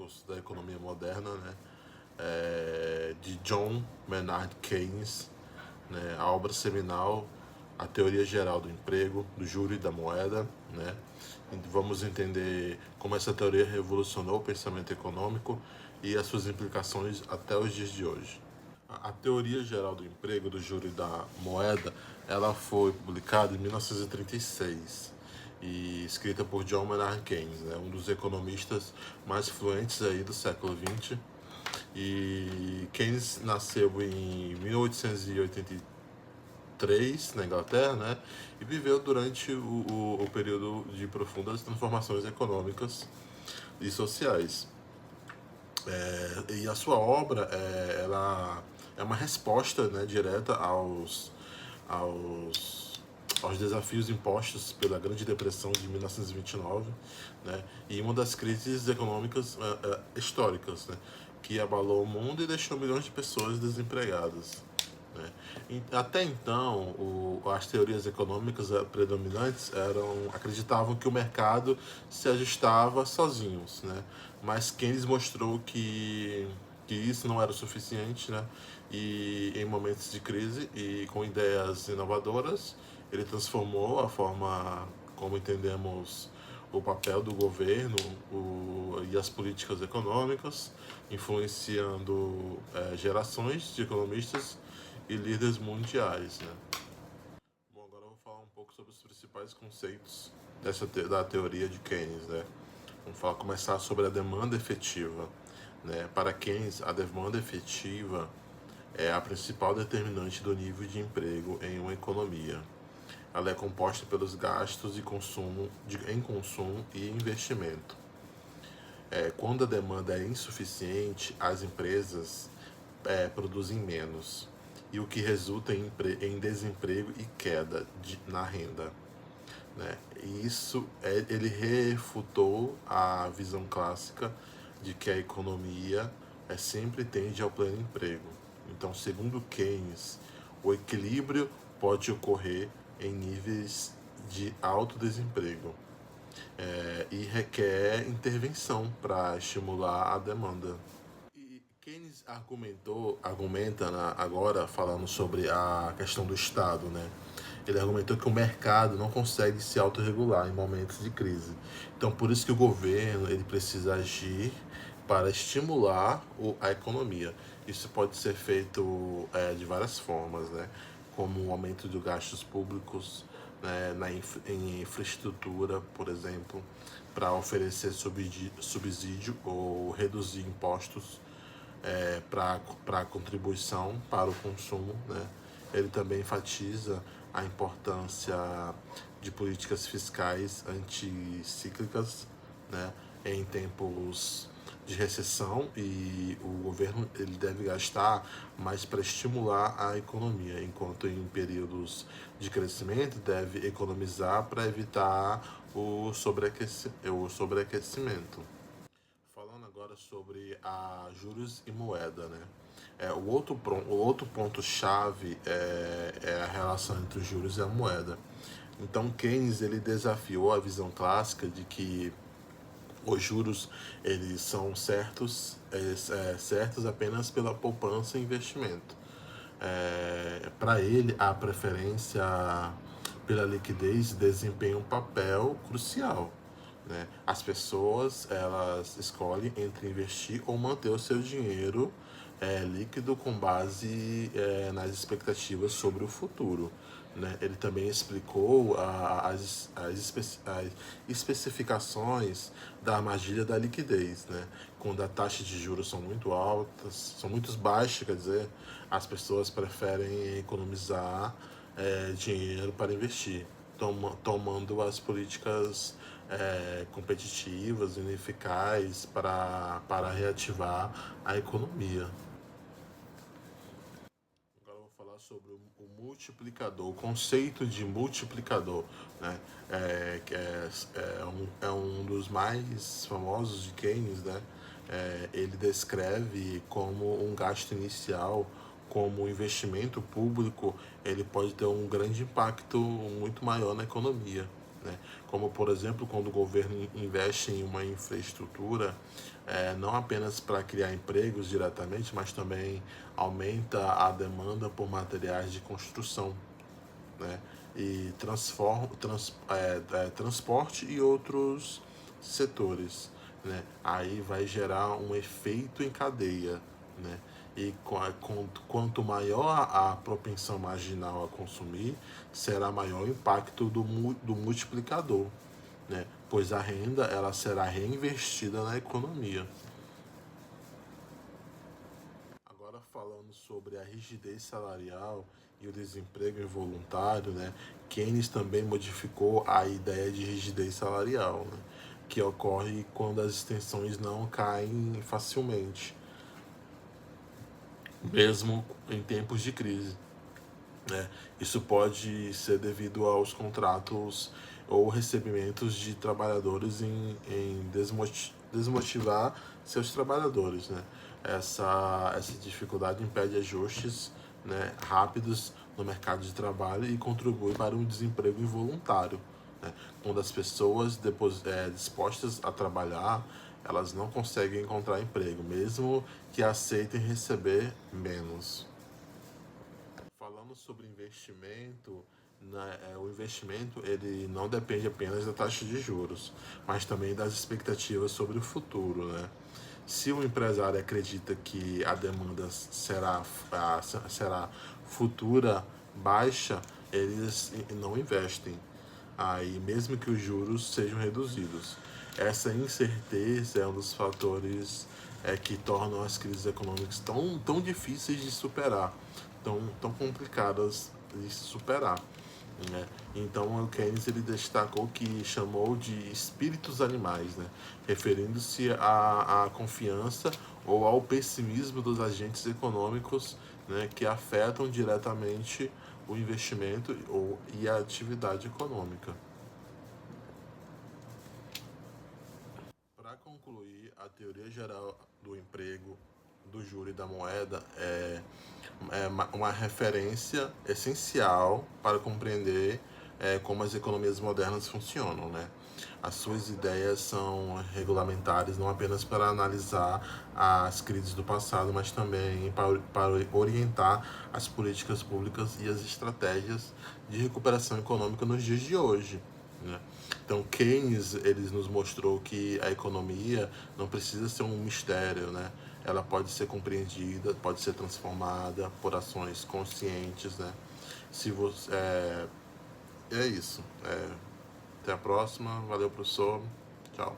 clássicos da economia moderna, né? De John Maynard Keynes, né? A obra seminal, A Teoria Geral do Emprego, do Juro e da Moeda, né? E vamos entender como essa teoria revolucionou o pensamento econômico e as suas implicações até os dias de hoje. A Teoria Geral do Emprego, do Juro e da Moeda, ela foi publicada em 1936 e escrita por John Maynard Keynes, né, um dos economistas mais influentes aí do século XX. E Keynes nasceu em 1883 na Inglaterra, né, e viveu durante o período de profundas transformações econômicas e sociais. E a sua obra ela é uma resposta, né, direta aos, aos desafios impostos pela Grande Depressão de 1929, né, e uma das crises econômicas históricas, né, que abalou o mundo e deixou milhões de pessoas desempregadas. Né? Até então, as teorias econômicas predominantes acreditavam que o mercado se ajustava sozinhos, né? Mas Keynes mostrou que isso não era o suficiente, né? E em momentos de crise e com ideias inovadoras, ele transformou a forma como entendemos o papel do governo e as políticas econômicas, influenciando gerações de economistas e líderes mundiais, né? Bom, agora eu vou falar um pouco sobre os principais conceitos da teoria de Keynes, né? Começar sobre a demanda efetiva, né? Para Keynes, a demanda efetiva é a principal determinante do nível de emprego em uma economia. Ela é composta pelos gastos em consumo e investimento. Quando a demanda é insuficiente, as empresas produzem menos, e o que resulta em desemprego e queda na renda. Né? E ele refutou a visão clássica de que a economia sempre tende ao pleno emprego. Então, segundo Keynes, o equilíbrio pode ocorrer em níveis de alto desemprego e requer intervenção para estimular a demanda. E Keynes argumenta agora falando sobre a questão do Estado, né? Ele argumentou que o mercado não consegue se autorregular em momentos de crise. Então, por isso que o governo ele precisa agir para estimular a economia. Isso pode ser feito de várias formas, né? Como o aumento de gastos públicos, né, em infraestrutura, por exemplo, para oferecer subsídio ou reduzir impostos para a contribuição para o consumo. Né? Ele também enfatiza a importância de políticas fiscais anticíclicas, né, em tempos de recessão, e o governo ele deve gastar mais para estimular a economia, enquanto em períodos de crescimento deve economizar para evitar o sobreaquecimento. Falando agora sobre a juros e moeda, né? O outro ponto-chave é a relação entre os juros e a moeda. Então, Keynes ele desafiou a visão clássica de que os juros eles são certos apenas pela poupança e investimento. Para ele, a preferência pela liquidez desempenha um papel crucial. Né? As pessoas elas escolhem entre investir ou manter o seu dinheiro líquido com base nas expectativas sobre o futuro. Né? Ele também explicou as especificações da armadilha da liquidez. Né? Quando as taxas de juros são muito altas, são muito baixas, quer dizer, as pessoas preferem economizar dinheiro para investir, tomando as políticas competitivas e ineficazes para reativar a economia. Agora eu vou falar sobre o multiplicador, o conceito de multiplicador, né? É um dos mais famosos de Keynes, né? Ele descreve como um gasto inicial, como um investimento público, ele pode ter um grande impacto muito maior na economia. né? Como, por exemplo, quando o governo investe em uma infraestrutura, não apenas para criar empregos diretamente, mas também aumenta a demanda por materiais de construção, né? E transporte e outros setores, né? Aí vai gerar um efeito em cadeia, né? E quanto maior a propensão marginal a consumir, será maior o impacto do multiplicador, né? Pois a renda ela será reinvestida na economia. Agora falando sobre a rigidez salarial e o desemprego involuntário, né? Keynes também modificou a ideia de rigidez salarial, né? Que ocorre quando as extensões não caem facilmente, mesmo em tempos de crise, né? Isso pode ser devido aos contratos ou recebimentos de trabalhadores em desmotivar seus trabalhadores, né? Essa dificuldade impede ajustes, né, rápidos no mercado de trabalho e contribui para um desemprego involuntário, né? Quando as pessoas dispostas a trabalhar, elas não conseguem encontrar emprego, mesmo que aceitem receber menos. Falando sobre investimento, né, o investimento ele não depende apenas da taxa de juros, mas também das expectativas sobre o futuro, né? Se o empresário acredita que a demanda será futura baixa, eles não investem. Aí, mesmo que os juros sejam reduzidos. Essa incerteza é um dos fatores que tornam as crises econômicas tão difíceis de superar, tão complicadas de se superar, né? Então o Keynes ele destacou que chamou de espíritos animais, né? Referindo-se à confiança ou ao pessimismo dos agentes econômicos, né, que afetam diretamente o investimento e a atividade econômica. Para concluir, a teoria geral do emprego, do juro e da moeda é uma referência essencial para compreender como as economias modernas funcionam, né? As suas ideias são regulamentares não apenas para analisar as crises do passado, mas também para orientar as políticas públicas e as estratégias de recuperação econômica nos dias de hoje, né? Então Keynes ele nos mostrou que a economia não precisa ser um mistério, né? Ela pode ser compreendida, pode ser transformada por ações conscientes, né? Se você é isso. Até a próxima. Valeu, professor. Tchau.